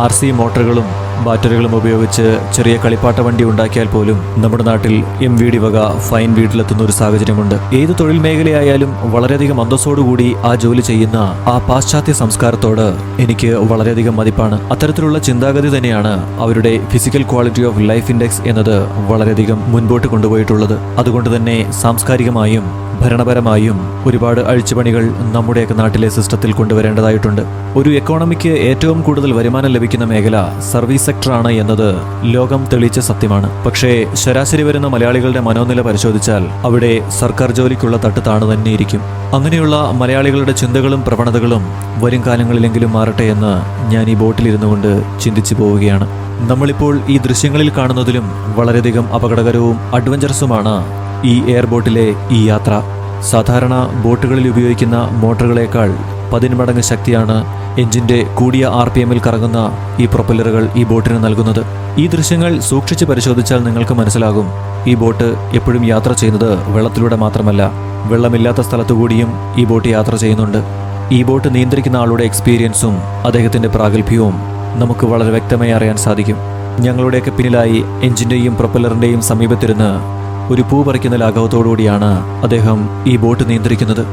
RC മോട്ടോറുകളും ബാറ്ററികളും ഉപയോഗിച്ച് ചെറിയ കളിപ്പാട്ട വണ്ടി ഉണ്ടാക്കിയാൽ പോലും നമ്മുടെ നാട്ടിൽ MVD വക ഫൈൻ വീട്ടിലെത്തുന്ന ഒരു സാഹചര്യമുണ്ട്. ഏത് തൊഴിൽ മേഖലയായാലും വളരെയധികം അന്തസ്സോടുകൂടി ആ ജോലി ചെയ്യുന്ന ആ പാശ്ചാത്യ സംസ്കാരത്തോട് എനിക്ക് വളരെയധികം മതിപ്പാണ്. അത്തരത്തിലുള്ള ചിന്താഗതി തന്നെയാണ് അവരുടെ physical quality of life index എന്നത് വളരെയധികം മുൻപോട്ട് കൊണ്ടുപോയിട്ടുള്ളത്. അതുകൊണ്ട് തന്നെ സാംസ്കാരികമായും ഭരണപരമായും ഒരുപാട് അഴിച്ചുപണികൾ നമ്മുടെയൊക്കെ നാട്ടിലെ സിസ്റ്റത്തിൽ കൊണ്ടുവരേണ്ടതായിട്ടുണ്ട്. ഒരു എക്കോണമിക്ക് ഏറ്റവും കൂടുതൽ വരുമാനം ലഭിക്കുന്ന മേഖല സർവീസ് സെക്ടറാണ് എന്നത് ലോകം തെളിയിച്ച സത്യമാണ്. പക്ഷേ ശരാശരി വരുന്ന മലയാളികളുടെ മനോനില പരിശോധിച്ചാൽ അവിടെ സർക്കാർ ജോലിക്കുള്ള തട്ട് താണു തന്നെയിരിക്കും. അങ്ങനെയുള്ള മലയാളികളുടെ ചിന്തകളും പ്രവണതകളും വരും കാലങ്ങളിലെങ്കിലും മാറട്ടെ എന്ന് ഞാൻ ഈ ബോട്ടിലിരുന്നു കൊണ്ട് ചിന്തിച്ചു പോവുകയാണ്. നമ്മളിപ്പോൾ ഈ ദൃശ്യങ്ങളിൽ കാണുന്നതിലും വളരെയധികം അപകടകരവും അഡ്വഞ്ചറസുമാണ് ഈ എയർബോട്ടിലെ ഈ യാത്ര. സാധാരണ ബോട്ടുകളിൽ ഉപയോഗിക്കുന്ന മോട്ടോറുകളേക്കാൾ 10 മടങ്ങ് ശക്തിയാണ് എഞ്ചിന്റെ കൂടിയ RPM-ൽ കറങ്ങുന്ന ഈ പ്രൊപ്പല്ലറുകൾ ഈ ബോട്ടിന് നൽകുന്നത്. ഈ ദൃശ്യങ്ങൾ സൂക്ഷിച്ച് പരിശോധിച്ചാൽ നിങ്ങൾക്ക് മനസ്സിലാകും, ഈ ബോട്ട് എപ്പോഴും യാത്ര ചെയ്യുന്നത് വെള്ളത്തിലൂടെ മാത്രമല്ല, വെള്ളമില്ലാത്ത സ്ഥലത്തുകൂടിയും ഈ ബോട്ട് യാത്ര ചെയ്യുന്നുണ്ട്. ഈ ബോട്ട് നിയന്ത്രിക്കുന്ന ആളുടെ എക്സ്പീരിയൻസും അദ്ദേഹത്തിന്റെ പ്രാഗൽഭ്യവും നമുക്ക് വളരെ വ്യക്തമായി അറിയാൻ സാധിക്കും. ഞങ്ങളുടെയൊക്കെ പിന്നിലായി എഞ്ചിന്റെയും പ്രൊപ്പല്ലറിന്റെയും സമീപത്തിരുന്ന് ഒരു പൂ പറിക്കുന്ന ലാഘവത്തോടുകൂടിയാണ് അദ്ദേഹം ഈ ബോട്ട് നിയന്ത്രിക്കുന്നത്.